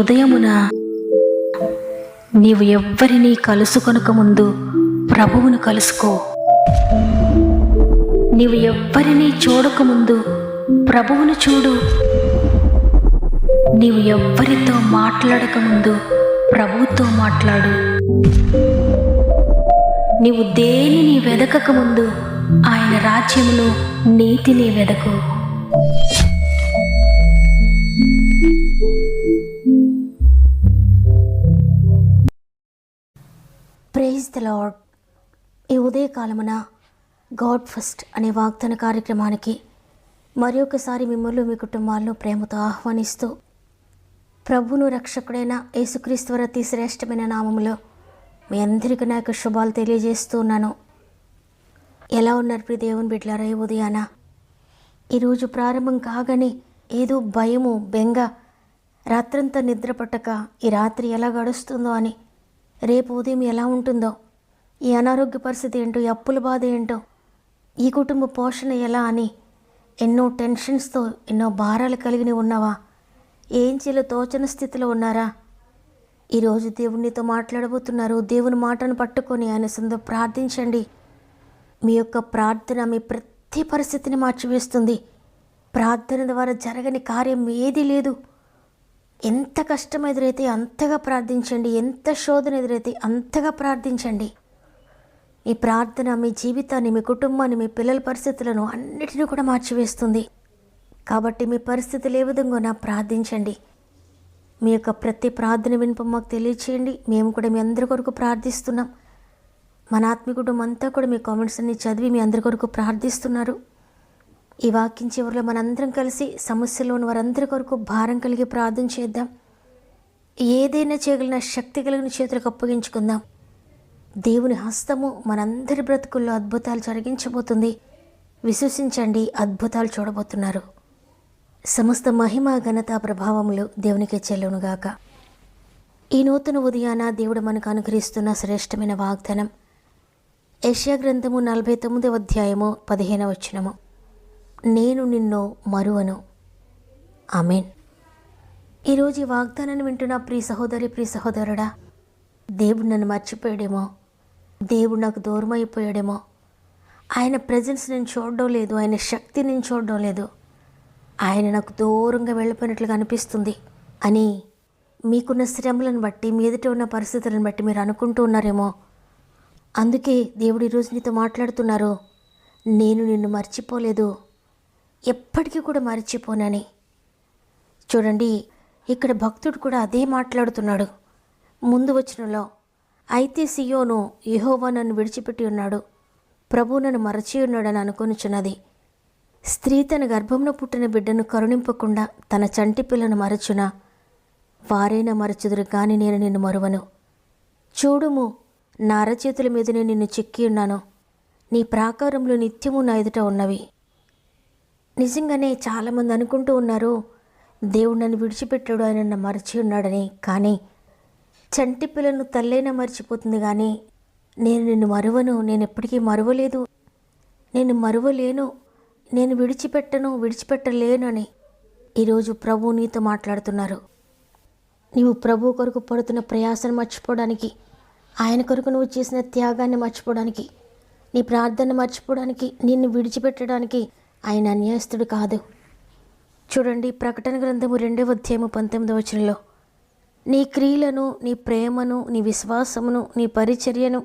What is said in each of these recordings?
ఉదయమున నీవు ఎవ్వరినీ కలుసుకొనక ముందు ప్రభువును కలుసుకో. నీవు ఎవ్వరినీ చూడకముందు ప్రభువును చూడు. నీవు ఎవ్వరితో మాట్లాడకముందు ప్రభువుతో మాట్లాడు. నీవు దేనిని వెదకకముందు ఆయన రాజ్యములో నీతిని వెదకు. Praise the lord. ఈ ఉదయకాలమున గాడ్ ఫస్ట్ అనే వాగ్దాన కార్యక్రమానికి మరి ఒకసారి మిమ్మల్ని మీ కుటుంబాలను ప్రేమతో ఆహ్వానిస్తూ ప్రభువును రక్షకుడైన యేసుక్రీస్తు వారి అతి శ్రేష్టమైన నామములో మీ అందరికీ నా యొక్క శుభాలు తెలియజేస్తూ ఉన్నాను. ఎలా ఉన్నారు ప్రియ దేవుని బిడ్డలారా? ఈ ఉదయాన ఈరోజు ప్రారంభం కాగానే ఏదో భయము, బెంగ, రాత్రంతా నిద్ర పట్టక ఈ రాత్రి ఎలా గడుస్తుందో అని, రేపు ఉదయం ఎలా ఉంటుందో, ఈ అనారోగ్య పరిస్థితి ఏంటో, ఈ అప్పుల బాధ ఏంటో, ఈ కుటుంబ పోషణ ఎలా అని ఎన్నో టెన్షన్స్తో, ఎన్నో భారాలు కలిగి ఉన్నావా? ఏం చేయాలో తోచని స్థితిలో ఉన్నారా? ఈరోజు దేవునితో మాట్లాడబోతున్నారు. దేవుని మాటను పట్టుకొని ఆయన సందు ప్రార్థించండి. మీ యొక్క ప్రార్థన మీ ప్రతి పరిస్థితిని మార్చివేస్తుంది. ప్రార్థన ద్వారా జరగని కార్యం ఏదీ లేదు. ఎంత కష్టం ఎదురైతే అంతగా ప్రార్థించండి, ఎంత శోధన ఎదురైతే అంతగా ప్రార్థించండి. మీ ప్రార్థన మీ జీవితాన్ని, మీ కుటుంబాన్ని, మీ పిల్లల పరిస్థితులను అన్నిటినీ కూడా మార్చివేస్తుంది. కాబట్టి మీ పరిస్థితులు ఏ విధంగా ప్రార్థించండి. మీ యొక్క ప్రతి ప్రార్థన వినుపం మాకు తెలియచేయండి. మేము కూడా మీ అందరి కొరకు ప్రార్థిస్తున్నాం. మన ఆత్మీయ కుటుంబం అంతా కూడా మీ కామెంట్స్ అన్ని చదివి మీ అందరి కొరకు ప్రార్థిస్తున్నారు. ఈ వాక్యం చివరిలో మనందరం కలిసి సమస్యలో ఉన్న వారందరి కొరకు భారం కలిగి ప్రార్థన చేద్దాం. ఏదైనా చేయగలిగిన శక్తి కలిగిన చేతులకు అప్పగించుకుందాం. దేవుని హస్తము మనందరి బ్రతుకుల్లో అద్భుతాలు జరిగించబోతుంది. విశ్వసించండి, అద్భుతాలు చూడబోతున్నారు. సమస్త మహిమ, ఘనత, ప్రభావములు దేవునికే చెల్లునుగాక. ఈ నూతన ఉదయాన దేవుడు మనకు అనుగ్రహిస్తున్న శ్రేష్టమైన వాగ్దానం యెషయా గ్రంథము 49వ అధ్యాయము 15వ వచనము. నేను నిన్ను మరువను. ఆమేన్. ఈరోజు ఈ వాగ్దానాన్ని వింటున్న ప్రియ సహోదరి, ప్రియ సహోదరుడా, దేవుడు నన్ను మర్చిపోయాడేమో, దేవుడు నాకు దూరం అయిపోయాడేమో, ఆయన ప్రజెన్స్ నేను చూడడం లేదు, ఆయన శక్తి నేను చూడడం లేదు, ఆయన నాకు దూరంగా వెళ్ళిపోయినట్లుగా అనిపిస్తుంది అని మీకున్న శ్రమలను బట్టి, మీ ఎదుట ఉన్న పరిస్థితులను బట్టి మీరు అనుకుంటూ ఉన్నారేమో. అందుకే దేవుడు ఈరోజు నీతో మాట్లాడుతున్నారు. నేను నిన్ను మర్చిపోలేదు, ఎప్పటికీ కూడా మర్చిపోనని. చూడండి, ఇక్కడ భక్తుడు కూడా అదే మాట్లాడుతున్నాడు. ముందు వచనంలో, అయితే సియోను యెహోవా నన్ను విడిచిపెట్టి ఉన్నాడు, ప్రభువు నన్ను మరచి ఉన్నాడని అనుకొనుచున్నది. స్త్రీ తన గర్భంలో పుట్టిన బిడ్డను కరుణింపకుండా తన చంటి పిల్లను మరచునా? వారైనా మరచుదురు కానీ నేను నిన్ను మరువను. చూడుము, నా అరచేతుల మీదనే నిన్ను చెక్కి ఉన్నాను, నీ ప్రాకారంలో నిత్యము నా ఎదుట ఉన్నవి. నిజంగానే చాలామంది అనుకుంటూ ఉన్నారు, దేవుడు నన్ను విడిచిపెట్టాడు, ఆయన నన్ను మరచి ఉన్నాడని. కానీ చంటి పిల్లను తల్లైనా మర్చిపోతుంది, కానీ నేను నిన్ను మరువను, నేను ఎప్పటికీ మరువలేదు, నేను మరువలేను, నేను విడిచిపెట్టలేను అని ఈరోజు ప్రభువు నీతో మాట్లాడుతున్నారు. నీవు ప్రభు కొరకు పడుతున్న ప్రయాసను మర్చిపోవడానికి, ఆయన కొరకు నువ్వు చేసిన త్యాగాన్ని మర్చిపోవడానికి, నీ ప్రార్థన మర్చిపోవడానికి, నిన్ను విడిచిపెట్టడానికి ఆయన అన్యాయస్తుడు కాదు. చూడండి, ప్రకటన గ్రంథము 2వ అధ్యాయము 19వ వచనంలో, నీ క్రియలను, నీ ప్రేమను, నీ విశ్వాసమును, నీ పరిచర్యను,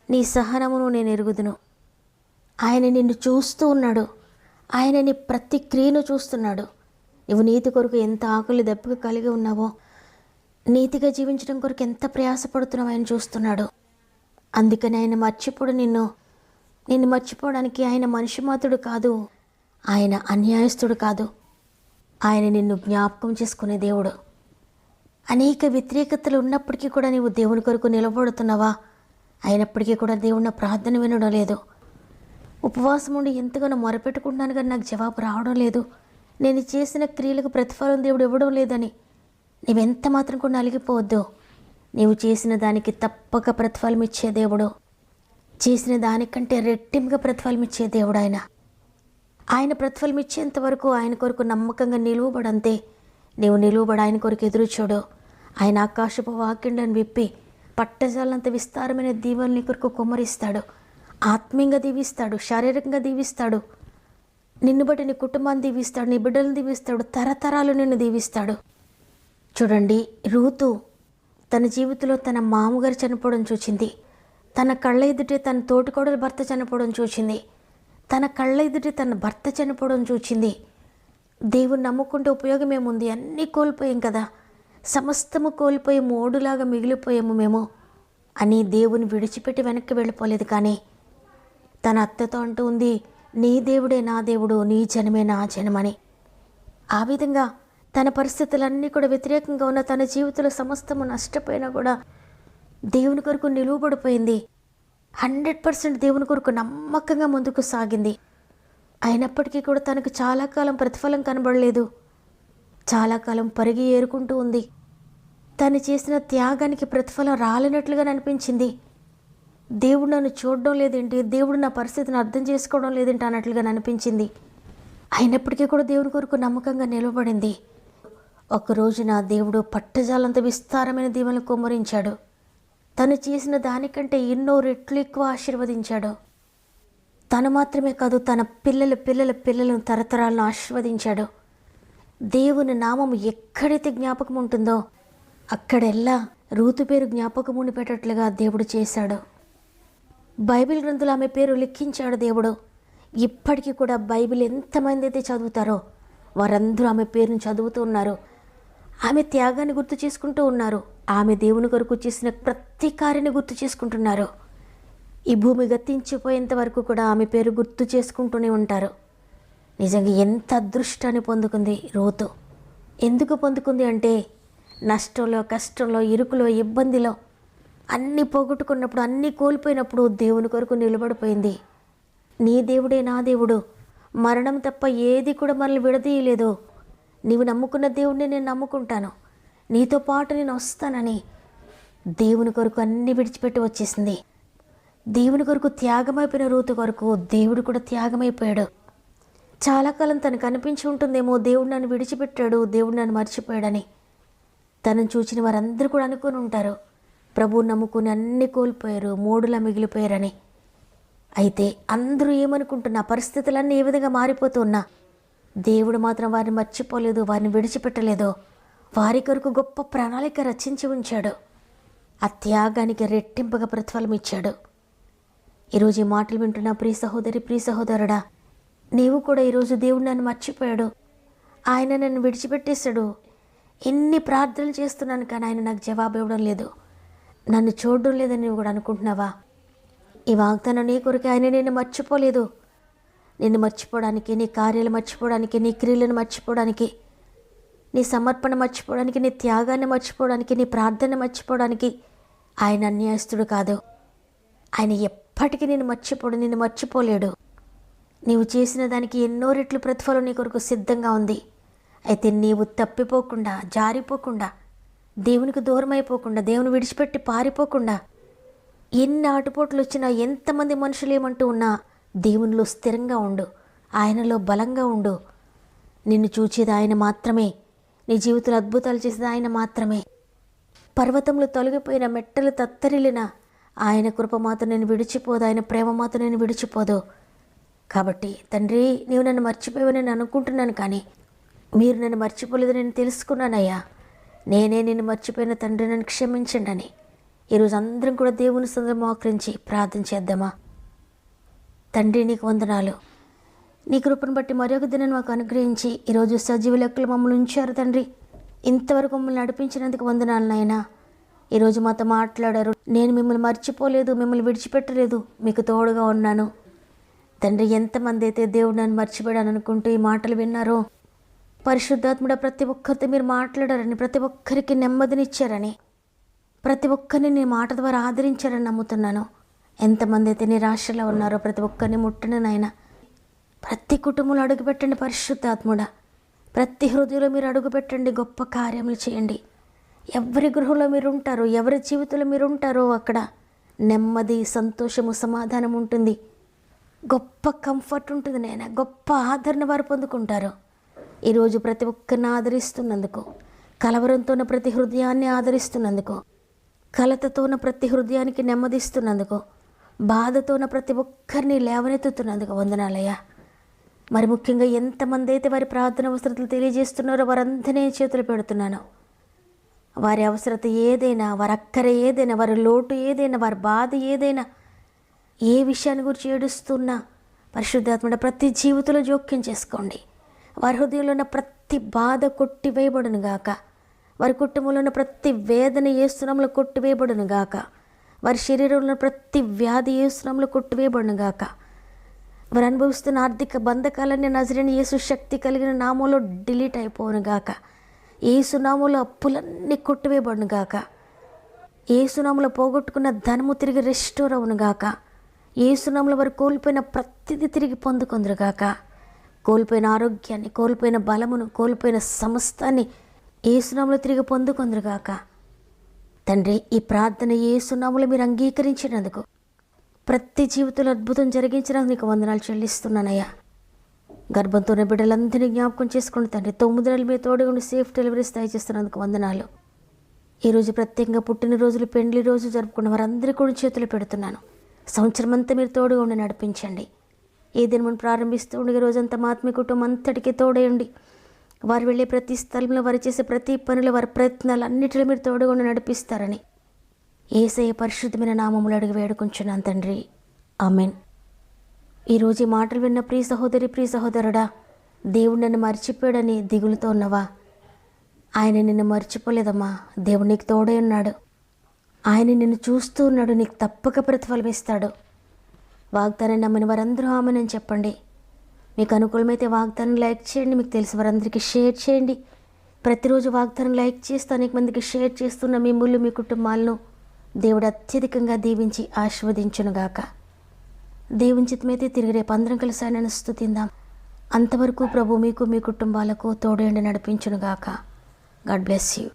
నీ సహనమును నేను ఎరుగుదును. ఆయన నిన్ను చూస్తూ ఉన్నాడు. ఆయన నీ ప్రతి క్రియను చూస్తున్నాడు. నువ్వు నీతి కొరకు ఎంత ఆకలి దెబ్బగా కలిగి ఉన్నావో, నీతిగా జీవించడం కొరకు ఎంత ప్రయాసపడుతున్నావో ఆయన చూస్తున్నాడు. అందుకని ఆయన మర్చిపోడు. నిన్ను మర్చిపోవడానికి ఆయన మనిషి మాత్రుడు కాదు, ఆయన అన్యాయస్తుడు కాదు. ఆయన నిన్ను జ్ఞాపకం చేసుకునే దేవుడు. అనేక వ్యతిరేకతలు ఉన్నప్పటికీ కూడా నీవు దేవుని కొరకు నిలబడుతున్నావా? అయినప్పటికీ కూడా దేవుని ప్రార్థన వినడం లేదు. ఉపవాసం ఉండి ఎంతగానో మొరపెట్టుకుంటున్నాను కానీ నాకు జవాబు రావడం లేదు, నేను చేసిన క్రియలకు ప్రతిఫలం దేవుడు ఇవ్వడం లేదని నీవెంత మాత్రం కూడా నలిగిపోవద్దు. నీవు చేసిన దానికి తప్పక ప్రతిఫలం ఇచ్చే దేవుడు. చేసిన దానికంటే రెట్టింపుగా ప్రతిఫలం ఇచ్చే దేవుడు ఆయన. ఆయన ప్రతిఫలం ఇచ్చేంత వరకు ఆయన కొరకు నమ్మకంగా నిలువబడంతే నీవు నిలువబడి ఆయన కొరకు ఎదురు చూడు. ఆయన ఆకాశపు వాకిండ్లను విప్పి పట్టజాలంత విస్తారమైన దీవెనలు నీ కొరకు కుమ్మరిస్తాడు. ఆత్మీయంగా దీవిస్తాడు, శారీరకంగా దీవిస్తాడు. నిన్ను బట్టి నీ కుటుంబాన్ని దీవిస్తాడు, నీ బిడ్డలను దీవిస్తాడు, తరతరాలు నిన్ను దీవిస్తాడు. చూడండి, రూతు తన జీవితంలో తన మామగారు చనిపోవడం చూచింది. తన కళ్ళ ఎదుటే తన తోటికోడల భర్త చనిపోవడం చూచింది. తన కళ్ళ ఎదుటే తన భర్త చనిపోవడం చూచింది. దేవుని నమ్ముకుంటే ఉపయోగం ఏముంది? అన్నీ కోల్పోయాం కదా, సమస్తము కోల్పోయి మోడులాగా మిగిలిపోయాము మేము అని దేవుని విడిచిపెట్టి వెనక్కి వెళ్ళిపోలేదు. కానీ తన అత్తతో అంటూ ఉంది, నీ దేవుడే నా దేవుడు, నీ జనమే నా జనమని. ఆ విధంగా తన పరిస్థితులన్నీ కూడా వ్యతిరేకంగా ఉన్న తన జీవితంలో సమస్తము నష్టపోయినా కూడా దేవుని కొరకు నిలువబడిపోయింది. 100% దేవుని కొరకు నమ్మకంగా ముందుకు సాగింది. అయినప్పటికీ కూడా తనకు చాలా కాలం ప్రతిఫలం కనబడలేదు. చాలా కాలం పరిగి ఏరుకుంటూ ఉంది. తను చేసిన త్యాగానికి ప్రతిఫలం రాలేనట్లుగా అనిపించింది. దేవుడు నన్ను చూడడం లేదేంటి, దేవుడు నా పరిస్థితిని అర్థం చేసుకోవడం లేదేంటి అన్నట్లుగా అనిపించింది. అయినప్పటికీ కూడా దేవుని కొరకు నమ్మకంగా నిలబడింది. ఒకరోజు నా దేవుడు పట్టజాలంత విస్తారమైన దీవెనలు కుమ్మరించాడు. తను చేసిన దానికంటే ఎన్నో రెట్లు ఎక్కువ ఆశీర్వదించాడు. తను మాత్రమే కాదు, తన పిల్లలను తరతరాలను ఆశీర్వదించాడు. దేవుని నామం ఎక్కడైతే జ్ఞాపకం ఉంటుందో అక్కడెల్లా రూతు పేరు జ్ఞాపకం ఉండిపెట్టట్లుగా దేవుడు చేశాడు. బైబిల్ గ్రంథంలో ఆమె పేరు లిఖించాడు దేవుడు. ఇప్పటికీ కూడా బైబిల్ ఎంతమంది అయితే చదువుతారో వారందరూ ఆమె పేరును చదువుతూ ఉన్నారు. ఆమె త్యాగాన్ని గుర్తు చేసుకుంటూ ఉన్నారు. ఆమె దేవుని కొరకు చేసిన ప్రతి కార్యాన్ని గుర్తు చేసుకుంటున్నారు. ఈ భూమి గతించిపోయేంత వరకు కూడా ఆమె పేరు గుర్తు చేసుకుంటూనే ఉంటారు. నిజంగా ఎంత అదృష్టాన్ని పొందుకుంది రూతు. ఎందుకు పొందుకుంది అంటే నష్టంలో, కష్టంలో, ఇరుకులో, ఇబ్బందిలో అన్నీ పోగొట్టుకున్నప్పుడు, అన్నీ కోల్పోయినప్పుడు దేవుని కొరకు నిలబడిపోయింది. నీ దేవుడే నా దేవుడు, మరణం తప్ప ఏది కూడా మనల్ని విడదీయలేదు. నీవు నమ్ముకున్న దేవుడిని నేను నమ్ముకుంటాను, నీతో పాటు నేను వస్తానని దేవుని కొరకు అన్నీ విడిచిపెట్టి వచ్చేసింది. దేవుని కొరకు త్యాగమైపోయిన రూతు కొరకు దేవుడు కూడా త్యాగమైపోయాడు. చాలా కాలం తనకు అనిపించి ఉంటుందేమో, దేవుడు నన్ను విడిచిపెట్టాడు, దేవుడు నన్ను మర్చిపోయాడని. తనను చూసిన వారందరూ కూడా అనుకుని ఉంటారు, ప్రభువు నమ్ముకుని అన్నీ కోల్పోయారు, మూడులా మిగిలిపోయారని. అయితే అందరూ ఏమనుకుంటున్నా, పరిస్థితులన్నీ ఏ విధంగా మారిపోతున్నా దేవుడు మాత్రం వారిని మర్చిపోలేదు, వారిని విడిచిపెట్టలేదు. వారి కొరకు గొప్ప ప్రణాళిక రచించి ఉంచాడు. ఆ త్యాగానికి రెట్టింపుగా ప్రతిఫలం ఇచ్చాడు. ఈరోజు ఈ మాటలు వింటున్న ప్రియ సహోదరి, ప్రియ సహోదరుడా, నీవు కూడా ఈరోజు దేవుడు నన్ను మర్చిపోయాడు, ఆయన నన్ను విడిచిపెట్టేశాడు, ఎన్ని ప్రార్థనలు చేస్తున్నాను కానీ ఆయన నాకు జవాబు ఇవ్వడం లేదు, నన్ను చూడడం లేదని నువ్వు కూడా అనుకుంటున్నావా? ఈ వాగ్దానం నీ కొరకు. ఆయన నేను మర్చిపోలేదు. నిన్ను మర్చిపోవడానికి, నీ కార్యాలు మర్చిపోవడానికి, నీ క్రియలను మర్చిపోవడానికి, నీ సమర్పణ మర్చిపోవడానికి, నీ త్యాగాన్ని మర్చిపోవడానికి, నీ ప్రార్థన మర్చిపోవడానికి ఆయన అన్యాయస్తుడు కాదు. ఆయన ఎప్పటికీ నిన్ను మర్చిపోలేడు. నీవు చేసిన దానికి ఎన్నో రెట్లు ప్రతిఫలం నీ కొరకు సిద్ధంగా ఉంది. అయితే నీవు తప్పిపోకుండా, జారిపోకుండా, దేవునికి దూరం అయిపోకుండా, దేవుని విడిచిపెట్టి పారిపోకుండా, ఎన్ని ఆటుపోట్లు వచ్చినా, ఎంతమంది మనుషులు ఏమంటూ ఉన్నా దేవునిలో స్థిరంగా ఉండు, ఆయనలో బలంగా ఉండు. నిన్ను చూచేది ఆయన మాత్రమే, నీ జీవితంలో అద్భుతాలు చేసేది ఆయన మాత్రమే. పర్వతంలో తొలగిపోయిన, మెట్టలు తత్తరిల్లిన ఆయన కృప మాత్రం నేను విడిచిపోదు, ఆయన ప్రేమ మాత్రం నేను విడిచిపోదు. కాబట్టి తండ్రి, నీవు నన్ను మర్చిపోయావని నేను అనుకుంటున్నాను, కానీ మీరు నన్ను మర్చిపోలేదు నేను తెలుసుకున్నానయ్యా. నేనే నిన్ను మర్చిపోయిన తండ్రి, నన్ను క్షమించండి అని ఈరోజు అందరం కూడా దేవుని సందర్భం మోకరించి ప్రార్థన చేద్దామా? తండ్రి, నీకు వందనాలు. నీ కృపను బట్టి మరొక దినం మాకు అనుగ్రహించి ఈరోజు సజీవ లెక్కలు మమ్మల్ని ఉంచారు తండ్రి. ఇంతవరకు మమ్మల్ని నడిపించినందుకు వందనాలు నాయనా. ఈరోజు మాతో మాట్లాడారు. నేను మిమ్మల్ని మర్చిపోలేదు, మిమ్మల్ని విడిచిపెట్టలేదు, మీకు తోడుగా ఉన్నాను. తండ్రి, ఎంతమంది అయితే దేవుడు నన్ను మర్చిపోయాను అనుకుంటూ ఈ మాటలు విన్నారో, పరిశుద్ధాత్ముడ ప్రతి ఒక్కరితో మీరు మాట్లాడారని, ప్రతి ఒక్కరికి నెమ్మదినిచ్చారని, ప్రతి ఒక్కరిని నీ మాట ద్వారా ఆదరించారని నమ్ముతున్నాను. ఎంతమంది అయితే నిరాశలో ఉన్నారో ప్రతి ఒక్కరిని ముట్టండి నాయన. ప్రతి కుటుంబంలో అడుగుపెట్టండి పరిశుద్ధాత్ముడ. ప్రతి హృదయంలో మీరు అడుగుపెట్టండి, గొప్ప కార్యములు చేయండి. ఎవరి గృహంలో మీరు ఉంటారో, ఎవరి జీవితంలో మీరు ఉంటారో అక్కడ నెమ్మది, సంతోషము, సమాధానం ఉంటుంది. గొప్ప కంఫర్ట్ ఉంటుంది నాయన. గొప్ప ఆదరణ వారు పొందుకుంటారు. ఈరోజు ప్రతి ఒక్కరిని ఆదరిస్తున్నందుకు, కలవరంతో ఉన్న ప్రతి హృదయాన్ని ఆదరిస్తున్నందుకు, కలతతో ఉన్న ప్రతి హృదయానికి నెమ్మదిస్తున్నందుకు, బాధతో ఉన్న ప్రతి ఒక్కరిని లేవనెత్తుతున్నందుకు వందనాలయ్యా. మరి ముఖ్యంగా ఎంతమంది అయితే వారి ప్రార్థన అవసరతలు తెలియజేస్తున్నారో వారందరినీ చేతులు పెడుతున్నాను. వారి అవసరత ఏదైనా, వారి అక్కర ఏదైనా, వారి లోటు ఏదైనా, వారి బాధ ఏదైనా, ఏ విషయాన్ని గురించి ఏడుస్తున్నా పరిశుద్ధాత్మ ప్రతి జీవితంలో జోక్యం చేసుకోండి. వారి హృదయంలో ఉన్న ప్రతి బాధ కొట్టివేయబడును గాక. వారి కుటుంబంలో ఉన్న ప్రతి వేదన యేసునామములో కొట్టివేయబడును గాక. వారి శరీరంలో ప్రతి వ్యాధి యేసునామములో కొట్టివేయబడును గాక. వారు అనుభవిస్తున్న ఆర్థిక బంధకాలన్నీ నజరేయుని యేసు శక్తి కలిగిన నామంలో డిలీట్ అయిపోవును గాక. యేసు నామంలో అప్పులన్నీ కొట్టివేయబడును గాక. యేసు నామంలో పోగొట్టుకున్న ధనము తిరిగి రెస్టోర్ అవును గాక. యేసు నామంలో వారు కోల్పోయిన ప్రతిదీ తిరిగి పొందుకొందురు గాక. కోల్పోయిన ఆరోగ్యాన్ని, కోల్పోయిన బలమును, కోల్పోయిన సమస్తాన్ని యేసు నామంలో తిరిగి పొందుకొందురు గాక. తండ్రి, ఈ ప్రార్థన యేసు నామంలో మీరు అంగీకరించినందుకు, ప్రతి జీవితంలో అద్భుతం జరిగించినందుకు నీకు వందనాలు చెల్లిస్తున్నానయ్యా. గర్భంతో ఉన్న బిడ్డలందరినీ జ్ఞాపకం చేసుకోండి తండ్రి. 9 నెలలు మీ తోడుగా ఉండి సేఫ్ డెలివరీస్ దయచేస్తున్నందుకు వందనాలు. ఈరోజు ప్రత్యేకంగా పుట్టినరోజులు, పెండ్లి రోజు జరుపుకున్న వారందరికీ కూడా చేతులు పెడుతున్నాను. సంవత్సరం అంతా మీరు తోడుగా ఉండి నడిపించండి. ఏ దినమును ప్రారంభిస్తూ ఉండి రోజంతా మా ఆత్మీయ కుటుంబం అంతటికీ తోడేయండి. వారు వెళ్ళే ప్రతి స్థలంలో, వారు చేసే ప్రతి పనిలో, వారి ప్రయత్నాలు అన్నిటిలో మీరు తోడుగా ఉండి నడిపిస్తారని యేసయ్య పరిశుద్ధమైన నామములో అడిగి వేడుకుంటున్నాను తండ్రి. ఆమెన్. ఈరోజు ఈ మాటలు విన్న ప్రియ సహోదరి, ప్రియ సహోదరుడా, దేవుడు నన్ను మర్చిపోయాడని దిగులుతో ఉన్నవా? ఆయన నిన్ను మర్చిపోలేదమ్మా. దేవుడు నీకు తోడై ఉన్నాడు. ఆయన నిన్ను చూస్తూ ఉన్నాడు. నీకు తప్పక ప్రతిఫలం ఇస్తాడు. వాగ్దానం నమ్మిన వారందరూ ఆమెనని చెప్పండి. మీకు అనుకూలమైతే వాగ్దానం లైక్ చేయండి. మీకు తెలిసిన వారందరికీ షేర్ చేయండి. ప్రతిరోజు వాగ్దానం లైక్ చేస్తూ అనేక మందికి షేర్ చేస్తున్న మిమ్ముళ్ళు, మీ కుటుంబాలను దేవుడు అత్యధికంగా దీవించి ఆశీర్వదించునుగాక. దేవుని చిత్తమైతే తిరిగి రేపు అందరం కలిసి ఆయనను స్తుతిందాం. అంతవరకు ప్రభు మీకు, మీ కుటుంబాలకు తోడేండి నడిపించునుగాక. God bless you.